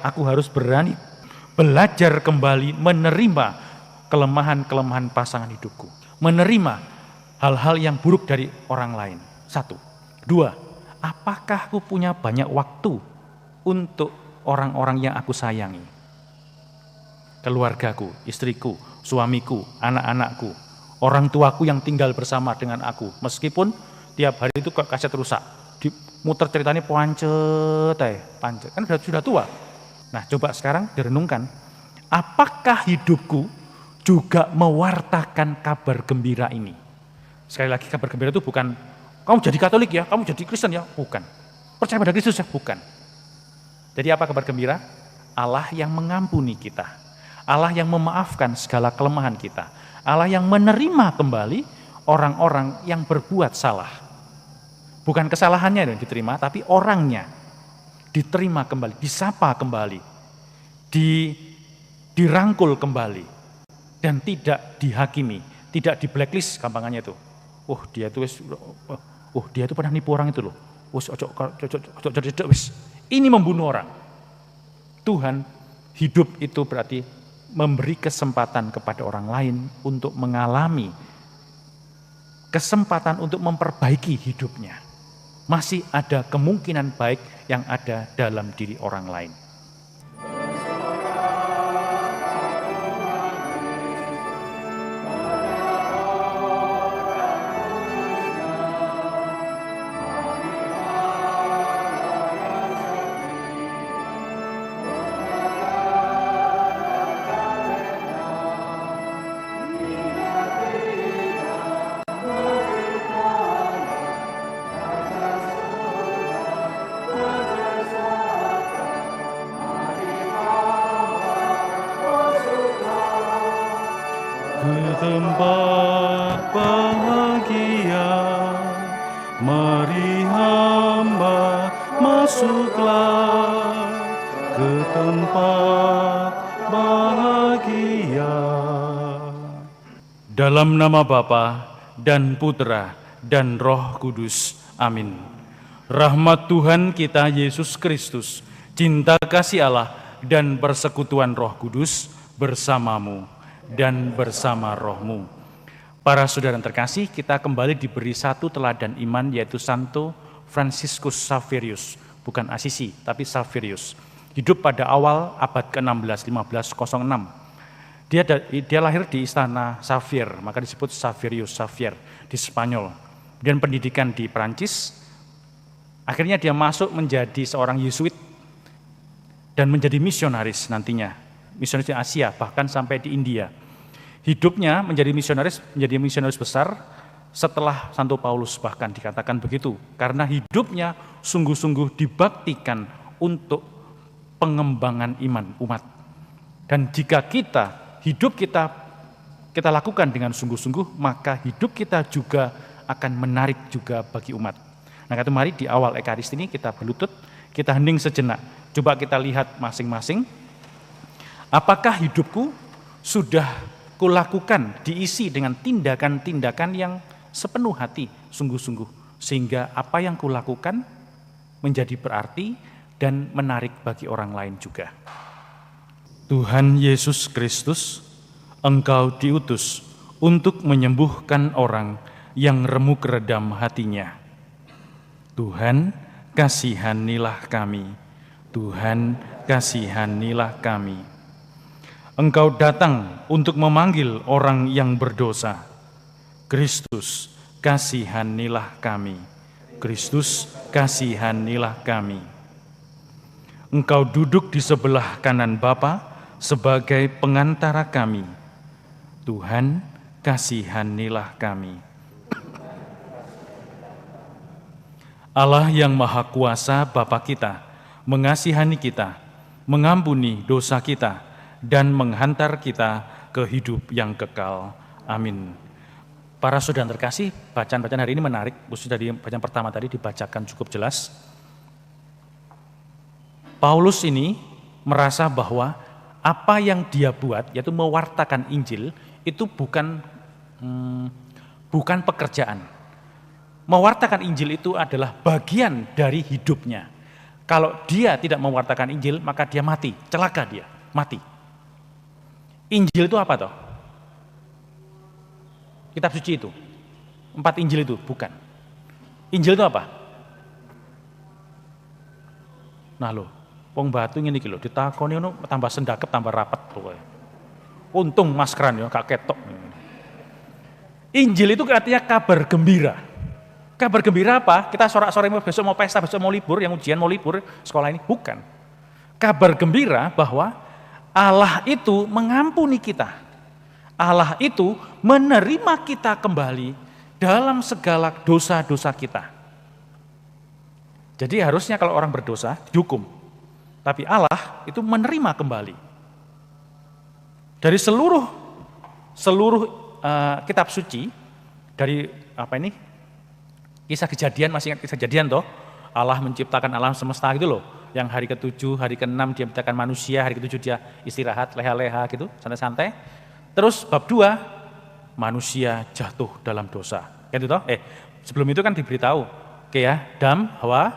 Aku harus berani belajar kembali menerima kelemahan-kelemahan pasangan hidupku. Menerima hal-hal yang buruk dari orang lain. 1. 2. Apakah aku punya banyak waktu untuk orang-orang yang aku sayangi? Keluargaku, istriku, suamiku, anak-anakku, orang tuaku yang tinggal bersama dengan aku. Meskipun tiap hari itu kaset rusak, muter ceritanya pancet, pancet. Kan sudah tua. Nah, coba sekarang direnungkan, apakah hidupku juga mewartakan kabar gembira ini? Sekali lagi, kabar gembira itu bukan kamu jadi Katolik ya, kamu jadi Kristen ya, bukan. Percaya pada Kristus ya, bukan. Jadi apa kabar gembira? Allah yang mengampuni kita, Allah yang memaafkan segala kelemahan kita, Allah yang menerima kembali orang-orang yang berbuat salah. Bukan kesalahannya yang diterima, tapi orangnya diterima kembali, disapa kembali, dirangkul kembali, dan tidak dihakimi, tidak di blacklist gampangannya itu. Dia itu pernah nipu orang itu loh. Ini membunuh orang. Tuhan, hidup itu berarti memberi kesempatan kepada orang lain untuk mengalami kesempatan untuk memperbaiki hidupnya. Masih ada kemungkinan baik yang ada dalam diri orang lain. Tempat bahagia, mari hamba masuklah ke tempat bahagia. Dalam nama Bapa dan Putra dan Roh Kudus. Amin. Rahmat Tuhan kita Yesus Kristus, cinta kasih Allah dan persekutuan Roh Kudus bersamamu dan bersama rohmu. Para saudara yang terkasih, kita kembali diberi satu teladan iman, yaitu Santo Franciscus Xaverius, bukan Assisi, tapi Xaverius. Hidup pada awal abad ke-16, 1506. Dia lahir di istana Xavier, maka disebut Xavier di Spanyol. Dan pendidikan di Perancis. Akhirnya dia masuk menjadi seorang Yesuit dan menjadi misionaris nantinya. Misionaris di Asia, bahkan sampai di India. Hidupnya menjadi misionaris besar setelah Santo Paulus, bahkan dikatakan begitu. Karena hidupnya sungguh-sungguh dibaktikan untuk pengembangan iman umat. Dan jika hidup kita lakukan dengan sungguh-sungguh, maka hidup kita juga akan menarik juga bagi umat. Nah, itu mari di awal Ekaristi ini kita berlutut, kita hening sejenak. Coba kita lihat masing-masing. Apakah hidupku sudah kulakukan diisi dengan tindakan-tindakan yang sepenuh hati, sungguh-sungguh, sehingga apa yang kulakukan menjadi berarti dan menarik bagi orang lain juga. Tuhan Yesus Kristus, Engkau diutus untuk menyembuhkan orang yang remuk redam hatinya. Tuhan, kasihanilah kami. Tuhan, kasihanilah kami. Engkau datang untuk memanggil orang yang berdosa. Kristus, kasihanilah kami. Kristus, kasihanilah kami. Engkau duduk di sebelah kanan Bapa sebagai pengantara kami. Tuhan, kasihanilah kami. Allah yang Maha Kuasa Bapa kita, mengasihani kita, mengampuni dosa kita, dan menghantar kita ke hidup yang kekal. Amin. Para saudara terkasih, bacaan-bacaan hari ini menarik, khususnya dari bacaan pertama tadi dibacakan cukup jelas. Paulus ini merasa bahwa apa yang dia buat, yaitu mewartakan Injil, itu bukan pekerjaan. Mewartakan Injil itu adalah bagian dari hidupnya. Kalau dia tidak mewartakan Injil, maka dia mati, celaka dia, mati. Injil itu apa toh? Kitab suci itu. 4 Injil itu, bukan. Injil itu apa? Nah lo, wong batu ngene iki lho, ditakoni ngono tambah sendakep tambah rapet pokoknya. Untung maskeran ya, gak ketok. Injil itu artinya kabar gembira. Kabar gembira apa? Kita sorak-sorai besok mau pesta, besok mau libur, yang ujian mau libur, sekolah ini. Bukan. Kabar gembira bahwa Allah itu mengampuni kita. Allah itu menerima kita kembali dalam segala dosa-dosa kita. Jadi harusnya kalau orang berdosa dihukum. Tapi Allah itu menerima kembali. Dari seluruh kitab suci, dari apa ini? Kisah Kejadian, masih ingat Kisah Kejadian toh? Allah menciptakan alam semesta gitu loh. Yang hari ke-7, hari ke-6 dia menciptakan manusia, hari ke-7 dia istirahat, leha-leha gitu, santai-santai. Terus bab 2, manusia jatuh dalam dosa. Kan itu toh? Sebelum itu kan diberitahu, oke ya, Adam, Hawa,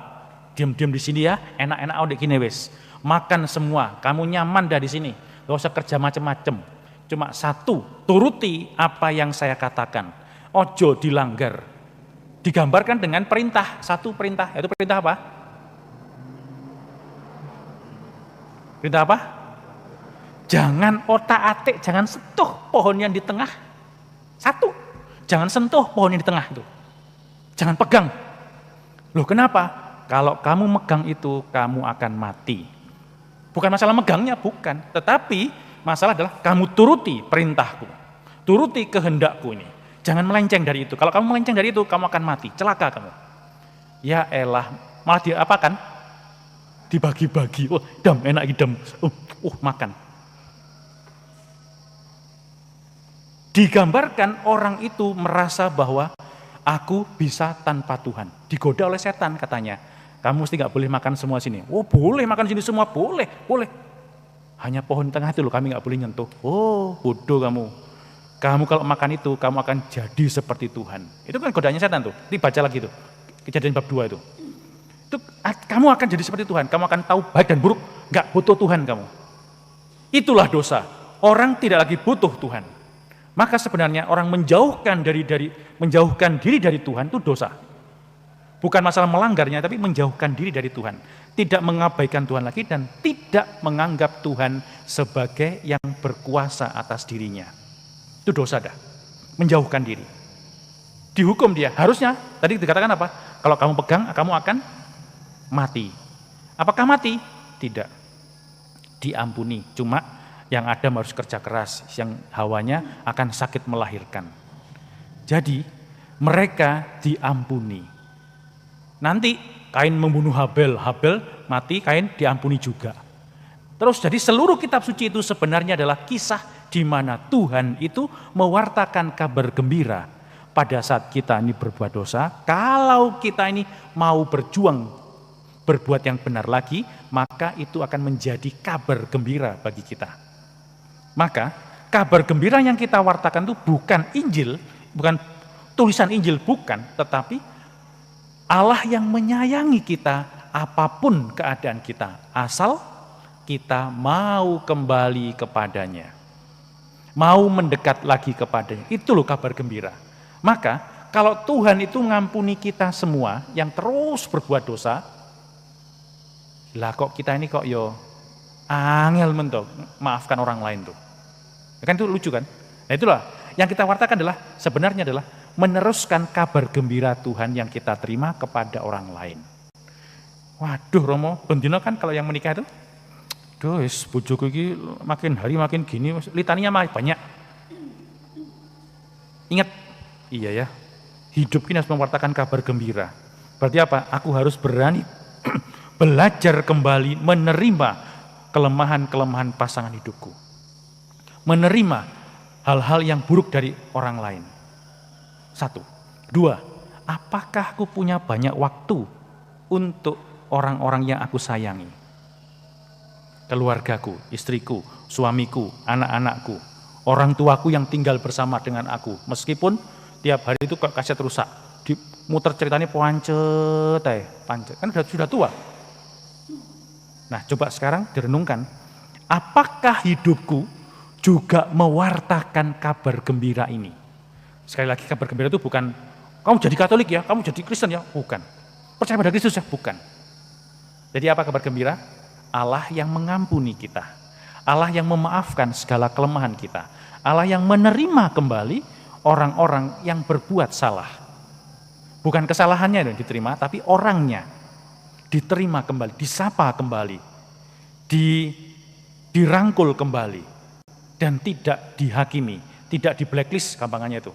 diam-diam di sini ya, enak-enak udah gini wes. Makan semua, kamu nyaman dari sini. Gak usah kerja macem-macem. Cuma satu, turuti apa yang saya katakan. Ojo dilanggar. Digambarkan dengan perintah, satu perintah. Itu perintah apa? Perintah apa? Jangan otak-atik, jangan sentuh pohon yang di tengah. Satu, jangan sentuh pohon yang di tengah itu. Jangan pegang. Loh kenapa? Kalau kamu megang itu, kamu akan mati. Bukan masalah megangnya, bukan. Tetapi masalah adalah kamu turuti perintahku. Turuti kehendakku ini. Jangan melenceng dari itu. Kalau kamu melenceng dari itu, kamu akan mati. Celaka kamu. Ya elah, malah diapakan? Dibagi-bagi. Oh, dam, enak idam. Makan. Digambarkan orang itu merasa bahwa aku bisa tanpa Tuhan. Digoda oleh setan katanya. Kamu mesti gak boleh makan semua sini. Oh boleh makan sini semua, boleh. Hanya pohon tengah itu loh kami gak boleh nyentuh. Oh bodoh kamu. Kamu kalau makan itu, kamu akan jadi seperti Tuhan. Itu kan godanya setan tuh. Dibaca lagi tuh. Kejadian bab 2 itu. Itu kamu akan jadi seperti Tuhan. Kamu akan tahu baik dan buruk. Gak butuh Tuhan kamu. Itulah dosa. Orang tidak lagi butuh Tuhan. Maka sebenarnya orang menjauhkan diri dari Tuhan itu dosa. Bukan masalah melanggarnya, tapi menjauhkan diri dari Tuhan. Tidak mengabaikan Tuhan lagi dan tidak menganggap Tuhan sebagai yang berkuasa atas dirinya. Itu dosa dah. Menjauhkan diri. Dihukum dia. Harusnya, tadi dikatakan apa? Kalau kamu pegang, kamu akan mati. Apakah mati? Tidak. Diampuni. Cuma yang Adam harus kerja keras. Yang Hawanya akan sakit melahirkan. Jadi, mereka diampuni. Nanti Kain membunuh Habel mati, Kain diampuni juga. Terus jadi seluruh kitab suci itu sebenarnya adalah kisah di mana Tuhan itu mewartakan kabar gembira pada saat kita ini berbuat dosa. Kalau kita ini mau berjuang berbuat yang benar lagi, maka itu akan menjadi kabar gembira bagi kita. Maka kabar gembira yang kita wartakan itu bukan Injil, bukan tulisan Injil, bukan, tetapi Allah yang menyayangi kita apapun keadaan kita, asal kita mau kembali kepadanya, mau mendekat lagi kepadanya. Itu loh kabar gembira. Maka kalau Tuhan itu mengampuni kita semua yang terus berbuat dosa, lah kok kita ini kok angel mentok maafkan orang lain tuh. Kan itu lucu kan? Nah itulah yang kita wartakan adalah sebenarnya adalah meneruskan kabar gembira Tuhan yang kita terima kepada orang lain. Waduh Romo, bendino kan kalau yang menikah itu, bojoku iki makin hari makin gini, litaninya makin banyak. Ingat, iya ya, hidup ini harus mewartakan kabar gembira. Berarti apa? Aku harus berani belajar kembali menerima kelemahan-kelemahan pasangan hidupku. Menerima hal-hal yang buruk dari orang lain. 1. 2. Apakah aku punya banyak waktu untuk orang-orang yang aku sayangi? Keluargaku, istriku, suamiku, anak-anakku, orang tuaku yang tinggal bersama dengan aku. Meskipun tiap hari itu kok kaset rusak, muter ceritanya pancet, kan sudah tua. Nah, coba sekarang direnungkan, apakah hidupku juga mewartakan kabar gembira ini? Sekali lagi, kabar gembira itu bukan kamu jadi Katolik ya, kamu jadi Kristen ya, bukan. Percaya pada Kristus ya, bukan. Jadi apa kabar gembira? Allah yang mengampuni kita, Allah yang memaafkan segala kelemahan kita, Allah yang menerima kembali orang-orang yang berbuat salah. Bukan kesalahannya yang diterima, tapi orangnya diterima kembali, disapa kembali, dirangkul kembali, dan tidak dihakimi, tidak di blacklist gampangannya itu.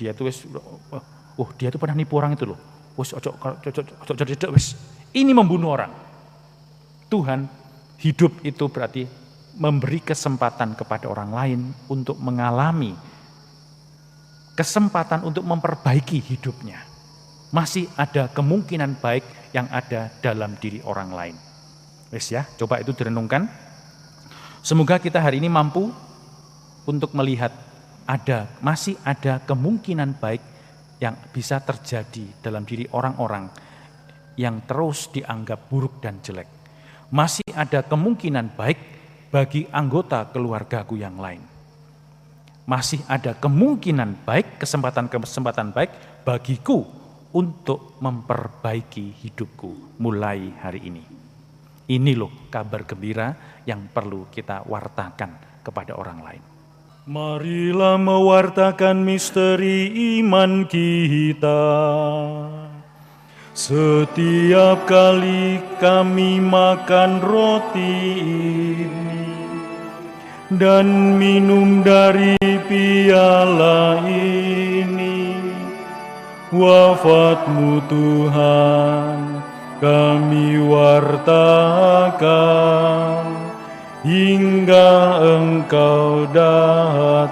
Dia itu pernah nipu orang itu loh. Ini membunuh orang. Tuhan, hidup itu berarti memberi kesempatan kepada orang lain untuk mengalami kesempatan untuk memperbaiki hidupnya. Masih ada kemungkinan baik yang ada dalam diri orang lain. Wes ya, coba itu direnungkan. Semoga kita hari ini mampu untuk melihat masih ada kemungkinan baik yang bisa terjadi dalam diri orang-orang yang terus dianggap buruk dan jelek. Masih ada kemungkinan baik bagi anggota keluargaku yang lain. Masih ada kemungkinan baik, kesempatan baik bagiku untuk memperbaiki hidupku mulai hari ini. Ini loh kabar gembira yang perlu kita wartakan kepada orang lain. Marilah mewartakan misteri iman kita. Setiap kali kami makan roti ini dan minum dari piala ini, wafat-Mu Tuhan kami wartakan hingga Engkau datang.